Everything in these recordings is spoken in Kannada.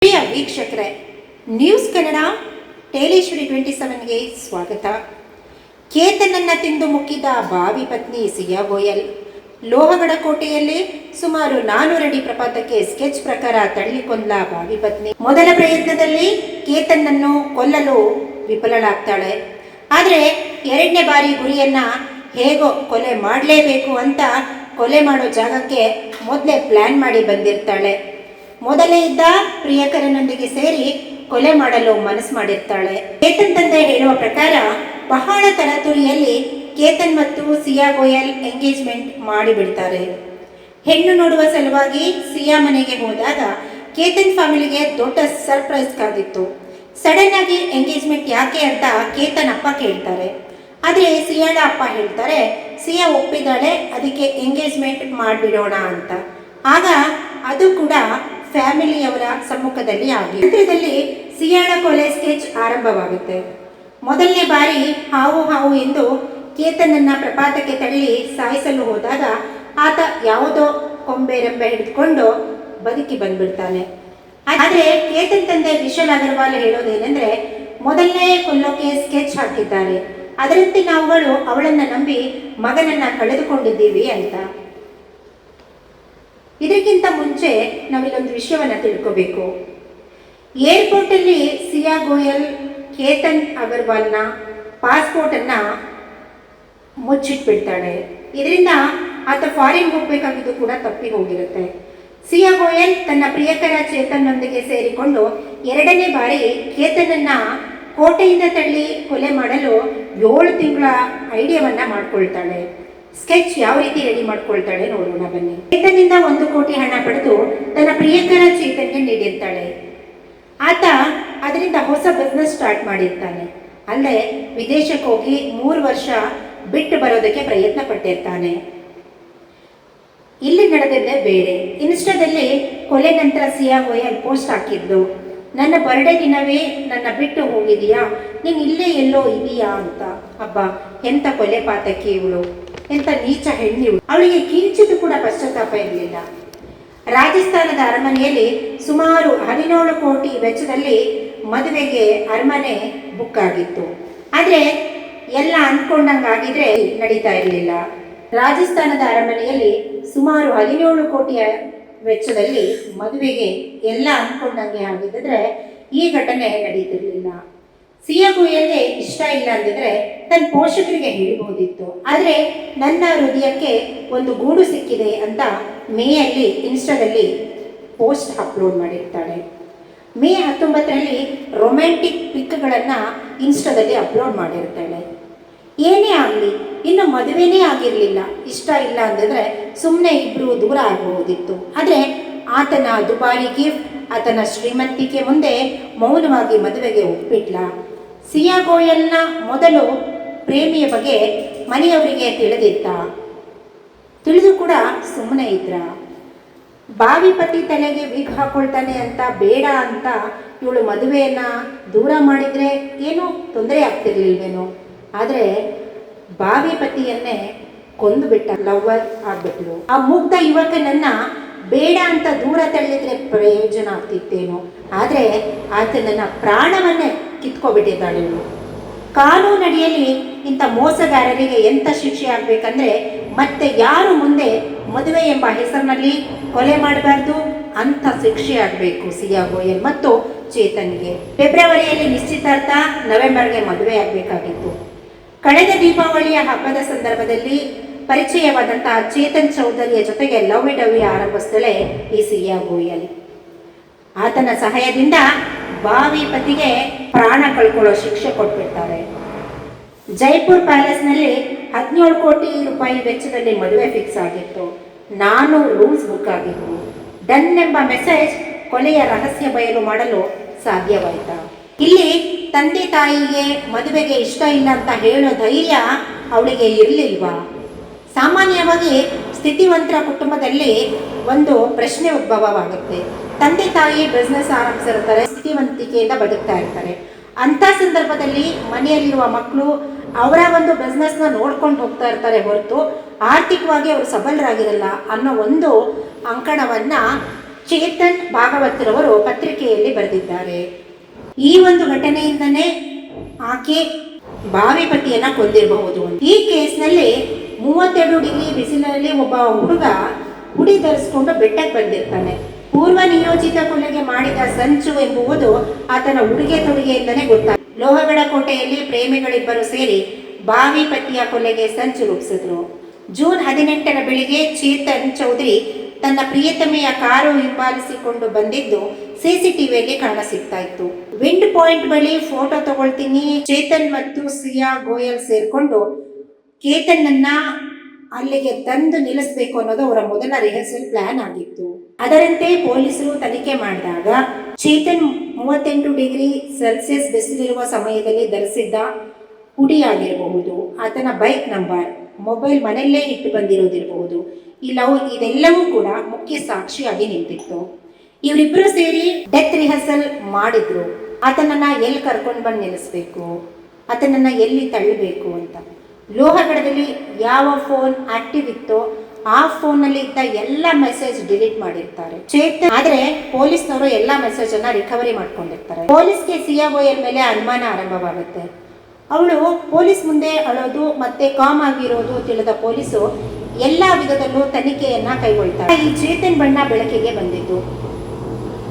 ಪ್ರಿಯ ವೀಕ್ಷಕರೇ, ನ್ಯೂಸ್ ಕನ್ನಡ ಟೇಲೇಶ್ವರಿ 27ಗೆ ಸ್ವಾಗತ. ಕೇತನನ್ನ ತಿಂದು ಮುಕ್ಕಿದ ಬಾವಿ ಪತ್ನಿ ಸಿಯಾ ಗೋಯಲ್. ಲೋಹಗಡ ಕೋಟೆಯಲ್ಲಿ ಸುಮಾರು 400 ಅಡಿ ಪ್ರಪಾತಕ್ಕೆ ಸ್ಕೆಚ್ ಪ್ರಕಾರ ತಳ್ಳಿ ಕೊಂದ ಬಾವಿ ಪತ್ನಿ ಮೊದಲ ಪ್ರಯತ್ನದಲ್ಲಿ ಕೇತನನ್ನು ಕೊಲ್ಲಲು ವಿಫಲಳಾಗ್ತಾಳೆ. ಆದರೆ ಎರಡನೇ ಬಾರಿ ಗುರಿಯನ್ನ ಹೇಗೋ ಕೊಲೆ ಮಾಡಲೇಬೇಕು ಅಂತ ಕೊಲೆ ಮಾಡೋ ಜಾಗಕ್ಕೆ ಮೊದಲೇ ಪ್ಲಾನ್ ಮಾಡಿ ಬಂದಿರ್ತಾಳೆ. ಮೊದಲೇ ಇದ್ದ ಪ್ರಿಯಕರನೊಂದಿಗೆ ಸೇರಿ ಕೊಲೆ ಮಾಡಲು ಮನಸ್ಸು ಮಾಡಿರ್ತಾಳೆ. ಕೇತನ್ ತಂದೆ ಹೇಳುವ ಪ್ರಕಾರ ಬಹಳ ತರಾತುರಿಯಲ್ಲಿ ಕೇತನ್ ಮತ್ತು ಸಿಯಾ ಗೋಯಲ್ ಎಂಗೇಜ್ಮೆಂಟ್ ಮಾಡಿಬಿಡ್ತಾರೆ. ಹೆಣ್ಣು ನೋಡುವ ಸಲುವಾಗಿ ಸಿಯಾ ಮನೆಗೆ ಹೋದಾಗ ಕೇತನ್ ಫ್ಯಾಮಿಲಿಗೆ ದೊಡ್ಡ ಸರ್ಪ್ರೈಸ್ ಕಾದಿತ್ತು. ಸಡನ್ ಆಗಿ ಎಂಗೇಜ್ಮೆಂಟ್ ಯಾಕೆ ಅಂತ ಕೇತನ್ ಅಪ್ಪ ಕೇಳ್ತಾರೆ. ಆದರೆ ಸಿಯಾಳ ಅಪ್ಪ ಹೇಳ್ತಾರೆ ಸಿಯಾ ಒಪ್ಪಿದ್ದಾಳೆ, ಅದಕ್ಕೆ ಎಂಗೇಜ್ಮೆಂಟ್ ಮಾಡಿಬಿಡೋಣ ಅಂತ. ಆಗ ಅದು ಕೂಡ ಫ್ಯಾಮಿಲಿಯವರ ಸಮ್ಮುಖದಲ್ಲಿ ಆಗಿ ಚಿತ್ರದಲ್ಲಿ ಸಿಯಾಳ ಕೊಲೆ ಸ್ಕೆಚ್ ಆರಂಭವಾಗುತ್ತೆ. ಮೊದಲನೇ ಬಾರಿ ಹಾವು ಹಾವು ಎಂದು ಕೇತನನ್ನ ಪ್ರಪಾತಕ್ಕೆ ತಳ್ಳಿ ಸಾಯಿಸಲು ಹೋದಾಗ ಆತ ಯಾವುದೋ ಕೊಂಬೆ ರೆಂಬೆ ಹಿಡಿದುಕೊಂಡು ಬದುಕಿ ಬಂದ್ಬಿಡ್ತಾನೆ. ಆದರೆ ಕೇತನ್ ತಂದೆ ವಿಶಾಲ್ ಅಗರ್ವಾಲ್ ಹೇಳೋದೇನೆಂದ್ರೆ, ಮೊದಲನೇ ಕೊಲ್ಲೋಕೆ ಸ್ಕೆಚ್ ಹಾಕಿದ್ದಾರೆ, ಅದರಂತೆ ನಾವುಗಳು ಅವಳನ್ನ ನಂಬಿ ಮಗನನ್ನ ಕಳೆದುಕೊಂಡಿದ್ದೀವಿ ಅಂತ. ಇದಕ್ಕಿಂತ ಮುಂಚೆ ನಾವಿಲ್ಲೊಂದು ವಿಷಯವನ್ನು ತಿಳ್ಕೋಬೇಕು. ಏರ್ಪೋರ್ಟಲ್ಲಿ ಸಿಯಾ ಗೋಯಲ್ ಕೇತನ್ ಅಗರ್ವಾಲ್ನ ಪಾಸ್ಪೋರ್ಟನ್ನು ಮುಚ್ಚಿಟ್ಬಿಡ್ತಾಳೆ. ಇದರಿಂದ ಆತ ಫಾರಿನ್ ಹೋಗಬೇಕಾಗಿದ್ದು ಕೂಡ ತಪ್ಪಿ ಹೋಗಿರುತ್ತೆ. ಸಿಯಾ ಗೋಯಲ್ ತನ್ನ ಪ್ರಿಯಕರ ಚೇತನ್ನೊಂದಿಗೆ ಸೇರಿಕೊಂಡು ಎರಡನೇ ಬಾರಿ ಕೇತನನ್ನ ಕೋಟೆಯಿಂದ ತಳ್ಳಿ ಕೊಲೆ ಮಾಡಲು 7 ತಿಂಗಳ ಐಡಿಯಾವನ್ನ ಮಾಡ್ಕೊಳ್ತಾಳೆ. ಸ್ಕೆಚ್ ಯಾವ ರೀತಿ ರೆಡಿ ಮಾಡ್ಕೊಳ್ತಾಳೆ ನೋಡೋಣ ಬನ್ನಿ. ಕೇತನ್ನಿಂದ 1 ಕೋಟಿ ಹಣ ಪಡೆದು ತನ್ನ ಪ್ರಿಯಕರ ಚೇತನ್ಗೆ ನೀಡಿರ್ತಾಳೆ. ಆತ ಅದರಿಂದ ಹೊಸ ಬಿಸ್ನೆಸ್ ಸ್ಟಾರ್ಟ್ ಮಾಡಿರ್ತಾನೆ. ಅಲ್ಲೇ ವಿದೇಶಕ್ಕೆ ಹೋಗಿ 3 ವರ್ಷ ಬಿಟ್ಟು ಬರೋದಕ್ಕೆ ಪ್ರಯತ್ನ ಪಟ್ಟಿರ್ತಾನೆ. ಇಲ್ಲಿ ನಡೆದಿದ್ದೇ ಬೇರೆ. ಇನ್ಸ್ಟಾದಲ್ಲಿ ಕೊಲೆ ನಂತರ ಸಿಯಾ ಗೋಯಲ್ ಪೋಸ್ಟ್ ಹಾಕಿದ್ದು, ನನ್ನ ಬರ್ಡೇ ದಿನವೇ ನನ್ನ ಬಿಟ್ಟು ಹೋಗಿದೀಯಾ, ನೀನು ಇಲ್ಲೇ ಎಲ್ಲೋ ಇದೀಯಾ ಅಂತ. ಅಬ್ಬ, ಎಂಥ ಕೊಲೆ ಪಾತಕಿ ಇವಳು, ಎಂಥ ನೀಚ ಹೆಣ್ಣಿವಳು. ಅವಳಿಗೆ ಕಿಂಚಿತು ಕೂಡ ಪಶ್ಚಾತ್ತಾಪ ಇರಲಿಲ್ಲ. ರಾಜಸ್ಥಾನದ ಅರಮನೆಯಲ್ಲಿ ಸುಮಾರು 17 ಕೋಟಿ ವೆಚ್ಚದಲ್ಲಿ ಮದುವೆಗೆ ಅರಮನೆ ಬುಕ್ ಆಗಿತ್ತು. ಆದರೆ ಎಲ್ಲ ಅಂದ್ಕೊಂಡಂಗಾಗಿದ್ರೆ ನಡೀತಾ ಇರಲಿಲ್ಲ. ರಾಜಸ್ಥಾನದ ಅರಮನೆಯಲ್ಲಿ ಸುಮಾರು 17 ಕೋಟಿಯ ವೆಚ್ಚದಲ್ಲಿ ಮದುವೆಗೆ ಎಲ್ಲ ಅಂದ್ಕೊಂಡಂಗೆ ಆಗಿದ್ದರೆ ಈ ಘಟನೆ ನಡೀತಿರ್ಲಿಲ್ಲ. ಸಿಯಾ ಗೋಯಲ್ಗೆ ಇಷ್ಟ ಇಲ್ಲ ಅಂದಿದ್ರೆ ತನ್ನ ಪೋಷಕರಿಗೆ ಹೇಳಬಹುದಿತ್ತು. ಆದರೆ ನನ್ನ ಹೃದಯಕ್ಕೆ ಒಂದು ಗೂಡು ಸಿಕ್ಕಿದೆ ಅಂತ ಮೇಯಲ್ಲಿ ಇನ್ಸ್ಟಾದಲ್ಲಿ ಪೋಸ್ಟ್ ಅಪ್ಲೋಡ್ ಮಾಡಿರ್ತಾಳೆ. ಮೇ 19ರಲ್ಲಿ ರೊಮ್ಯಾಂಟಿಕ್ ಪಿಕ್ಗಳನ್ನು ಇನ್ಸ್ಟಾದಲ್ಲಿ ಅಪ್ಲೋಡ್ ಮಾಡಿರ್ತಾಳೆ. ಏನೇ ಆಗಲಿ, ಇನ್ನು ಮದುವೆನೇ ಆಗಿರಲಿಲ್ಲ, ಇಷ್ಟ ಇಲ್ಲ ಅಂದಿದ್ರೆ ಸುಮ್ಮನೆ ಇಬ್ಬರು ದೂರ ಆಗಬಹುದಿತ್ತು. ಆದರೆ ಆತನ ದುಬಾರಿ ಗಿಫ್ಟ್, ಆತನ ಶ್ರೀಮಂತಿಕೆ ಮುಂದೆ ಮೌನವಾಗಿ ಮದುವೆಗೆ ಒಪ್ಪಿಟ್ಲ. ಸಿಯಾ ಗೋಯಲ್ನ ಮೊದಲು ಪ್ರೇಮಿಯ ಬಗ್ಗೆ ಮನೆಯವರಿಗೆ ತಿಳಿದು ಕೂಡ ಸುಮ್ಮನೆ ಇದ್ರ. ಬಾವಿ ಪತಿ ತಲೆಗೆ ವೀಗ್ ಹಾಕೊಳ್ತಾನೆ ಅಂತ ಬೇಡ ಅಂತ ಇವಳು ಮದುವೆಯನ್ನು ದೂರ ಮಾಡಿದರೆ ಏನೂ ತೊಂದರೆ ಆಗ್ತಿರ್ಲಿಲ್ವೇನೋ. ಆದರೆ ಬಾವಿ ಪತಿಯನ್ನೇ ಕೊಂದುಬಿಟ್ಟ, ಲವ್ವರ್ ಆಗ್ಬಿಟ್ಲು. ಆ ಮುಗ್ಧ ಯುವಕನನ್ನ ಬೇಡ ಅಂತ ದೂರ ತಳ್ಳಿದ್ರೆ ಪ್ರಯೋಜನ ಆಗ್ತಿತ್ತೇನೋ. ಆದರೆ ಆತನನ್ನ ಪ್ರಾಣವನ್ನೇ ಕಿತ್ಕೊಬಿಟ್ಟಿದ್ದಾಳೆ ಇವಳು. ಕಾನೂನಡಿಯಲ್ಲಿ ಇಂಥ ಮೋಸಗಾರರಿಗೆ ಎಂಥ ಶಿಕ್ಷೆ ಆಗಬೇಕಂದ್ರೆ, ಮತ್ತೆ ಯಾರು ಮುಂದೆ ಮದುವೆ ಎಂಬ ಹೆಸರಿನಲ್ಲಿ ಕೊಲೆ ಮಾಡಬಾರ್ದು ಅಂಥ ಶಿಕ್ಷೆ ಆಗಬೇಕು ಸಿಯಾ ಗೋಯಲ್ ಮತ್ತು ಚೇತನ್ಗೆ. ಫೆಬ್ರವರಿಯಲ್ಲಿ ನಿಶ್ಚಿತಾರ್ಥ, ನವೆಂಬರ್ಗೆ ಮದುವೆ ಆಗಬೇಕಾಗಿತ್ತು. ಕಳೆದ ದೀಪಾವಳಿಯ ಹಬ್ಬದ ಸಂದರ್ಭದಲ್ಲಿ ಪರಿಚಯವಾದಂತಹ ಚೇತನ್ ಚೌಧರಿಯ ಜೊತೆಗೆ ಲವ್ವಿ ಡವ್ವಿ ಆರಂಭಿಸಿದಳೆ ಈ ಸಿಯಾ ಗೋಯಲ್. ಆತನ ಸಹಾಯದಿಂದ ಬಾವಿ ಪತಿಗೆ ಪ್ರಾಣ ಕಳ್ಕೊಳ್ಳೋ ಶಿಕ್ಷೆ ಕೊಟ್ಬಿಡ್ತಾರೆ. ಜೈಪುರ್ ಪ್ಯಾಲೇಸ್ನಲ್ಲಿ 17 ಕೋಟಿ ರೂಪಾಯಿ ವೆಚ್ಚದಲ್ಲಿ ಮದುವೆ ಫಿಕ್ಸ್ ಆಗಿತ್ತು. 400 ರೂಮ್ಸ್ ಬುಕ್ ಆಗಿದ್ವು. ಡನ್ ಎಂಬ ಮೆಸೇಜ್ ಕೊಲೆಯ ರಹಸ್ಯ ಬಯಲು ಮಾಡಲು ಸಾಧ್ಯವಾಯಿತಾ? ಇಲ್ಲಿ ತಂದೆ ತಾಯಿಗೆ ಮದುವೆಗೆ ಇಷ್ಟ ಇಲ್ಲ ಅಂತ ಹೇಳೋ ಧೈರ್ಯ ಅವಳಿಗೆ ಇರಲಿಲ್ವಾ? ಸಾಮಾನ್ಯವಾಗಿ ಸ್ಥಿತಿವಂತರ ಕುಟುಂಬದಲ್ಲಿ ಒಂದು ಪ್ರಶ್ನೆ ಉದ್ಭವವಾಗುತ್ತೆ. ತಂದೆ ತಾಯಿ ಬಿಸ್ನೆಸ್ ಆರಂಭಿಸಿರ್ತಾರೆ, ಸ್ಥಿತಿವಂತಿಕೆಯಿಂದ ಬದುಕ್ತಾ ಇರ್ತಾರೆ. ಅಂಥ ಸಂದರ್ಭದಲ್ಲಿ ಮನೆಯಲ್ಲಿರುವ ಮಕ್ಕಳು ಅವರ ಒಂದು ಬಿಸ್ನೆಸ್ನ ನೋಡ್ಕೊಂಡು ಹೋಗ್ತಾ ಇರ್ತಾರೆ ಹೊರತು ಆರ್ಥಿಕವಾಗಿ ಅವರು ಸಬಲರಾಗಿರಲ್ಲ ಅನ್ನೋ ಒಂದು ಅಂಕಣವನ್ನು ಚೇತನ್ ಭಾಗವತರವರು ಪತ್ರಿಕೆಯಲ್ಲಿ ಬರೆದಿದ್ದಾರೆ. ಈ ಒಂದು ಘಟನೆಯಿಂದನೇ ಆಕೆ ಭಾವಿ ಪತಿಯನ್ನ ಕೊಂದಿರಬಹುದು. ಈ ಕೇಸ್ನಲ್ಲಿ 32 ಡಿಗ್ರಿ ಬಿಸಿಲಿನಲ್ಲಿ ಒಬ್ಬ ಹುಡುಗ ಹುಡಿ ಧರಿಸಿಕೊಂಡು ಬೆಟ್ಟಕ್ಕೆ ಬಂದಿರ್ತಾನೆ. ಪೂರ್ವ ನಿಯೋಜಿತ ಕೊಲೆಗೆ ಮಾಡಿದ ಸಂಚು ಎಂಬುವುದು ಆತನ ಉಡುಗೆ ತೊಡುಗೆಯಿಂದಲೇ ಗೊತ್ತಾಗ. ಲೋಹಗಡ ಕೋಟೆಯಲ್ಲಿ ಪ್ರೇಮಿಗಳಿಬ್ಬರು ಸೇರಿ ಭಾವಿ ಪತಿಯ ಕೊಲೆಗೆ ಸಂಚು ರೂಪಿಸಿದ್ರು. ಜೂನ್ 18ರ ಬೆಳಿಗ್ಗೆ ಚೇತನ್ ಚೌಧರಿ ತನ್ನ ಪ್ರಿಯತಮೆಯ ಕಾರು ಹಿಂಬಾಲಿಸಿಕೊಂಡು ಬಂದಿದ್ದು ಸಿಸಿಟಿವಿಯಲ್ಲಿ ಕಾಣಸಿಗ್ತಾ ಇತ್ತು. ವಿಂಡ್ ಪಾಯಿಂಟ್ ಬಳಿ ಫೋಟೋ ತಗೊಳ್ತೀನಿ. ಚೇತನ್ ಮತ್ತು ಸಿಯಾ ಗೋಯಲ್ ಸೇರ್ಕೊಂಡು ಕೇತನ್ನನ್ನ ಅಲ್ಲಿಗೆ ತಂದು ನಿಲ್ಲಿಸಬೇಕು ಅನ್ನೋದು ಅವರ ಮೊದಲ ರಿಹರ್ಸಲ್ ಪ್ಲಾನ್ ಆಗಿತ್ತು. ಅದರಂತೆ ಪೊಲೀಸರು ತನಿಖೆ ಮಾಡಿದಾಗ ಚೇತನ್ 38 ಡಿಗ್ರಿ ಸೆಲ್ಸಿಯಸ್ ಬಿಸಿಲಿರುವ ಸಮಯದಲ್ಲಿ ಧರಿಸಿದ್ದ ಹುಡಿಯಾಗಿರಬಹುದು, ಆತನ ಬೈಕ್ ನಂಬರ್, ಮೊಬೈಲ್ ಮನೆಯಲ್ಲೇ ಇಟ್ಟು ಬಂದಿರೋದಿರಬಹುದು, ಇದೆಲ್ಲವೂ ಕೂಡ ಮುಖ್ಯ ಸಾಕ್ಷಿಯಾಗಿ ನಿಂತಿತ್ತು. ಇವರಿಬ್ಬರು ಸೇರಿ ಡೆತ್ ರಿಹರ್ಸಲ್ ಮಾಡಿದ್ರು. ಆತನನ್ನ ಎಲ್ಲಿ ಕರ್ಕೊಂಡು ಬಂದು ನಿಲ್ಲಿಸ್ಬೇಕು, ಆತನನ್ನ ಎಲ್ಲಿ ತಳ್ಳಬೇಕು ಅಂತ. ಲೋಹಗಡದಲ್ಲಿ ಯಾವ ಫೋನ್ ಆಕ್ಟಿವ್ ಇತ್ತೋ ಆ ಫೋನಲ್ಲಿ ಇದ್ದ ಎಲ್ಲ ಮೆಸೇಜ್ ಡಿಲೀಟ್ ಮಾಡಿರ್ತಾರೆ ಚೇತನ್. ಆದ್ರೆ ಪೊಲೀಸ್ನವರು ಎಲ್ಲ ಮೆಸೇಜ್ ಅನ್ನ ರಿಕವರಿ ಮಾಡ್ಕೊಂಡಿರ್ತಾರೆ. ಪೊಲೀಸ್ಗೆ ಸಿಯಾ ಗೋಯಲ್ ಮೇಲೆ ಅನುಮಾನ ಆರಂಭವಾಗುತ್ತೆ. ಅವಳು ಪೊಲೀಸ್ ಮುಂದೆ ಅಳೋದು ಮತ್ತೆ ಕಾಮ್ ಆಗಿರೋದು ತಿಳಿದ ಪೊಲೀಸು ಎಲ್ಲ ವಿಧದಲ್ಲೂ ತನಿಖೆಯನ್ನ ಕೈಗೊಳ್ತಾರೆ. ಈ ಚೇತನ್ ಬಣ್ಣ ಬೆಳಕಿಗೆ ಬಂದಿದ್ದು.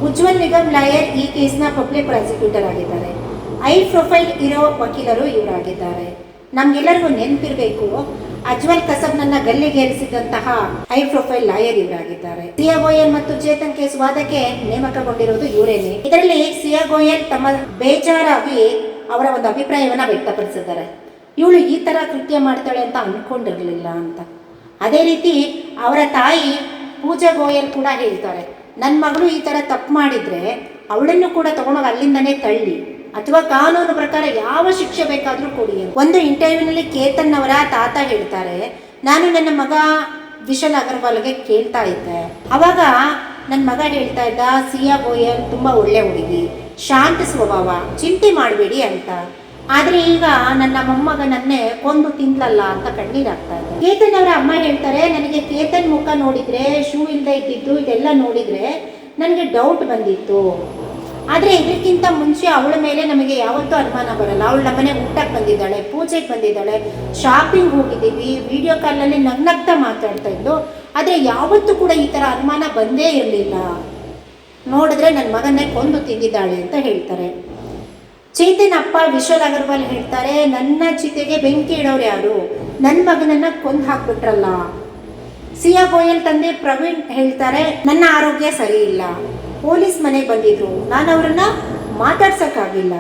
ಉಜ್ವಲ್ ನಿಗಮ್ ಲಾಯರ್ ಈ ಕೇಸ್ನ ಪಬ್ಲಿಕ್ ಪ್ರಾಸಿಕ್ಯೂಟರ್ ಆಗಿದ್ದಾರೆ. ಐ ಪ್ರೊಫೈಲ್ ಇರೋ ವಕೀಲರು ಇವರಾಗಿದ್ದಾರೆ. ನಮ್ಗೆಲ್ಲರಿಗೂ ನೆನಪಿರಬೇಕು, ಅಜ್ವಲ್ ಕಸಬ್ನನ್ನ ಗಲ್ಲಿಗೇರಿಸಿದಂತಹ ಐ ಪ್ರೊಫೈಲ್ ಲಾಯರ್ ಇವರಾಗಿದ್ದಾರೆ. ಸಿಯಾ ಗೋಯಲ್ ಮತ್ತು ಚೇತನ್ ಕೇಸ್ ವಾದಕ್ಕೆ ನೇಮಕಗೊಂಡಿರೋದು ಇವರೇನೆ. ಇದರಲ್ಲಿ ಸಿಯಾ ಗೋಯಲ್ ತಮ್ಮ ಬೇಜಾರಾಗಿ ಅವರ ಒಂದು ಅಭಿಪ್ರಾಯವನ್ನ ವ್ಯಕ್ತಪಡಿಸಿದ್ದಾರೆ. ಇವಳು ಈ ತರ ಕೃತ್ಯ ಮಾಡ್ತಾಳೆ ಅಂತ ಅನ್ಕೊಂಡಿರ್ಲಿಲ್ಲ ಅಂತ. ಅದೇ ರೀತಿ ಅವರ ತಾಯಿ ಪೂಜಾ ಗೋಯಲ್ ಕೂಡ ಹೇಳ್ತಾರೆ, ನನ್ನ ಮಗಳು ಈ ತರ ತಪ್ಪು ಮಾಡಿದ್ರೆ ಅವಳನ್ನು ಕೂಡ ತಗೊಂಡೋಗಿ ಅಲ್ಲಿಂದನೇ ತಳ್ಳಿ ಅಥವಾ ಕಾನೂನು ಪ್ರಕಾರ ಯಾವ ಶಿಕ್ಷೆ ಬೇಕಾದರೂ ಕೊಡಿ. ಒಂದು ಇಂಟರ್ವ್ಯೂನಲ್ಲಿ ಕೇತನ್ ಅವರ ತಾತ ಹೇಳ್ತಾರೆ, ನಾನು ನನ್ನ ಮಗ ವಿಶಾಲ್ ಅಗರ್ವಾಲ್ಗೆ ಕೇಳ್ತಾ ಇದ್ದೆ. ಅವಾಗ ನನ್ನ ಮಗ ಹೇಳ್ತಾ ಇದ್ದ, ಸಿಯಾ ಗೋಯಲ್ ತುಂಬಾ ಒಳ್ಳೆ ಹುಡುಗಿ, ಶಾಂತ ಸ್ವಭಾವ, ಚಿಂತೆ ಮಾಡಬೇಡಿ ಅಂತ. ಆದ್ರೆ ಈಗ ನನ್ನ ಮೊಮ್ಮಗನನ್ನೇ ಕೊಂದು ತಿನ್ಲಲ್ಲ ಅಂತ ಕಣ್ಣೀರಾಗ್ತಾ ಇದೆ. ಕೇತನ್ ಅವರ ಅಮ್ಮ ಹೇಳ್ತಾರೆ, ನನಗೆ ಕೇತನ್ ಮುಖ ನೋಡಿದ್ರೆ, ಶೂ ಇಲ್ಲದೆ ಇದ್ದಿದ್ದು ಇದೆಲ್ಲ ನೋಡಿದ್ರೆ ನನಗೆ ಡೌಟ್ ಬಂದಿತ್ತು. ಆದರೆ ಇದಕ್ಕಿಂತ ಮುಂಚೆ ಅವಳ ಮೇಲೆ ನಮಗೆ ಯಾವತ್ತೂ ಅನುಮಾನ ಬರಲ್ಲ. ಅವಳು ನಮ್ಮನೆ ಊಟಕ್ಕೆ ಬಂದಿದ್ದಾಳೆ, ಪೂಜೆಗೆ ಬಂದಿದ್ದಾಳೆ, ಶಾಪಿಂಗ್ ಹೋಗಿದ್ದೀವಿ, ವಿಡಿಯೋ ಕಾಲಲ್ಲಿ ನಗ್ನಗ್ತಾ ಮಾತಾಡ್ತಾ ಇದ್ದು. ಆದರೆ ಯಾವತ್ತೂ ಕೂಡ ಈ ಥರ ಅನುಮಾನ ಬಂದೇ ಇರಲಿಲ್ಲ. ನೋಡಿದ್ರೆ ನನ್ನ ಮಗನ್ನೇ ಕೊಂದು ತಿಂದಿದ್ದಾಳೆ ಅಂತ ಹೇಳ್ತಾರೆ. ಚೇತನ್ ಅಪ್ಪ ವಿಶಾಲ್ ಅಗರ್ವಾಲ್ ಹೇಳ್ತಾರೆ, ನನ್ನ ಚಿತೆಗೆ ಬೆಂಕಿ ಇಡೋರು ಯಾರು, ನನ್ನ ಮಗನನ್ನ ಕೊಂದು ಹಾಕ್ಬಿಟ್ರಲ್ಲ. ಸಿಯಾ ಗೋಯಲ್ ತಂದೆ ಪ್ರವೀಣ್ ಹೇಳ್ತಾರೆ, ನನ್ನ ಆರೋಗ್ಯ ಸರಿ ಇಲ್ಲ, ಪೊಲೀಸ್ ಮನೆಗೆ ಬಂದಿದ್ರು, ನಾನು ಅವರನ್ನ ಮಾತಾಡ್ಸಕ್ಕಾಗಿಲ್ಲ,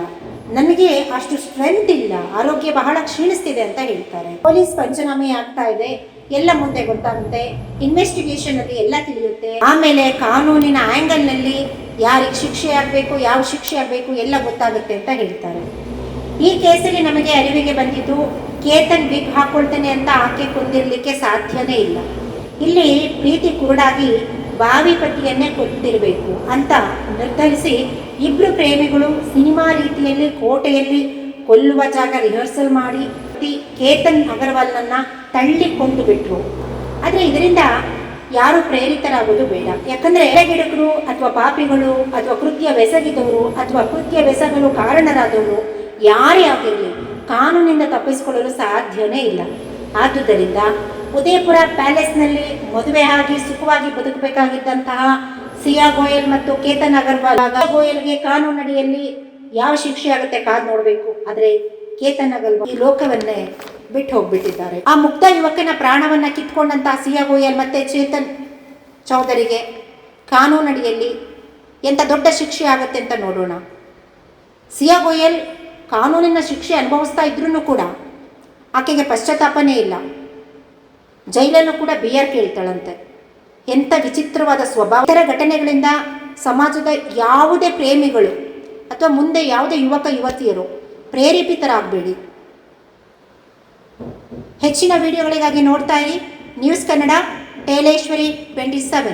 ನನಗೆ ಅಷ್ಟು ಸ್ಟ್ರೆಂತ್ ಇಲ್ಲ, ಆರೋಗ್ಯ ಬಹಳ ಕ್ಷೀಣಿಸ್ತಿದೆ ಅಂತ ಹೇಳ್ತಾರೆ. ಪೊಲೀಸ್ ಪಂಚನಾಮೆ ಆಗ್ತಾ ಇದೆ, ಎಲ್ಲ ಮುಂದೆ ಗೊತ್ತಾಗುತ್ತೆ, ಇನ್ವೆಸ್ಟಿಗೇಷನ್ ಅಲ್ಲಿ ಎಲ್ಲ ತಿಳಿಯುತ್ತೆ. ಆಮೇಲೆ ಕಾನೂನಿನ ಆಂಗಲ್ ನಲ್ಲಿ ಯಾರಿಗೆ ಶಿಕ್ಷೆ ಆಗಬೇಕು, ಯಾವ ಶಿಕ್ಷೆ ಆಗಬೇಕು ಎಲ್ಲ ಗೊತ್ತಾಗುತ್ತೆ ಅಂತ ಹೇಳ್ತಾರೆ. ಈ ಕೇಸಲ್ಲಿ ನಮಗೆ ಅರಿವಿಗೆ ಬಂದಿದ್ದು, ಕೇತನ್ ವಿಗ್ ಹಾಕೊಳ್ತೇನೆ ಅಂತ ಆಕೆ ಕೊಂದಿರ್ಲಿಕ್ಕೆ ಸಾಧ್ಯನೇ ಇಲ್ಲ. ಇಲ್ಲಿ ಪ್ರೀತಿ ಕುರುಡಾಗಿ ಭಾವಿ ಪತಿಯನ್ನೇ ಕೊಂದಿರಬೇಕು ಅಂತ ನಿರ್ಧರಿಸಿ ಇಬ್ರು ಪ್ರೇಮಿಗಳು ಸಿನಿಮಾ ರೀತಿಯಲ್ಲಿ ಕೋಟೆಯಲ್ಲಿ ಕೊಲ್ಲುವ ಜಾಗ ರಿಹರ್ಸಲ್ ಮಾಡಿ ಕೇತನ್ ಅಗರ್ವಾಲ್ನನ್ನ ತಳ್ಳಿ ಕೊಂದು ಬಿಟ್ರು. ಆದರೆ ಇದರಿಂದ ಯಾರು ಪ್ರೇರಿತರಾಗೋದು ಬೇಡ. ಯಾಕಂದ್ರೆ ಎಳೆಗಿಡಕರು ಅಥವಾ ಪಾಪಿಗಳು ಅಥವಾ ಕೃತ್ಯವೆಸಗಿದವರು ಅಥವಾ ಕೃತ್ಯವೆಸಗಲು ಕಾರಣರಾದವರು ಯಾರೇ ಆಗಿರಲಿ ಕಾನೂನಿಂದ ತಪ್ಪಿಸಿಕೊಳ್ಳಲು ಸಾಧ್ಯನೇ ಇಲ್ಲ. ಆದುದರಿಂದ ಉದಯಪುರ ಪ್ಯಾಲೇಸ್ನಲ್ಲಿ ಮದುವೆ ಆಗಿ ಸುಖವಾಗಿ ಬದುಕಬೇಕಾಗಿದ್ದಂತಹ ಸಿಯಾ ಗೋಯಲ್ ಮತ್ತು ಕೇತನ್ ಅಗರ್ವಾಲ್, ಗೋಯಲ್ಗೆ ಕಾನೂನಡಿಯಲ್ಲಿ ಯಾವ ಶಿಕ್ಷೆ ಆಗುತ್ತೆ ಕಾದು ನೋಡಬೇಕು. ಆದರೆ ಕೇತನ್ ಅಗರ್ವಾಲ್ ಈ ಲೋಕವನ್ನೇ ಬಿಟ್ಟು ಹೋಗ್ಬಿಟ್ಟಿದ್ದಾರೆ. ಆ ಮುಗ್ಧ ಯುವಕನ ಪ್ರಾಣವನ್ನ ಕಿತ್ಕೊಂಡಂತಹ ಸಿಯಾ ಗೋಯಲ್ ಮತ್ತೆ ಚೇತನ್ ಚೌಧರಿಗೆ ಕಾನೂನಡಿಯಲ್ಲಿ ಎಂಥ ದೊಡ್ಡ ಶಿಕ್ಷೆ ಆಗುತ್ತೆ ಅಂತ ನೋಡೋಣ. ಸಿಯಾ ಗೋಯಲ್ ಕಾನೂನಿನ ಶಿಕ್ಷೆ ಅನುಭವಿಸ್ತಾ ಇದ್ರೂ ಕೂಡ ಆಕೆಗೆ ಪಶ್ಚಾತ್ತಾಪನೇ ಇಲ್ಲ. ಜೈಲಲ್ಲೂ ಕೂಡ ಬಿಯರ್ ಕೇಳ್ತಾಳಂತೆ. ಎಂಥ ವಿಚಿತ್ರವಾದ ಸ್ವಭಾವ. ಇತರ ಘಟನೆಗಳಿಂದ ಸಮಾಜದ ಯಾವುದೇ ಪ್ರೇಮಿಗಳು ಅಥವಾ ಮುಂದೆ ಯಾವುದೇ ಯುವಕ ಯುವತಿಯರು ಪ್ರೇರೇಪಿತರಾಗಬೇಡಿ. ಹೆಚ್ಚಿನ ವಿಡಿಯೋಗಳಿಗಾಗಿ ನೋಡ್ತಾ ಇರಿ ನ್ಯೂಸ್ ಕನ್ನಡ, ಟೇಲೇಶ್ವರಿ 27.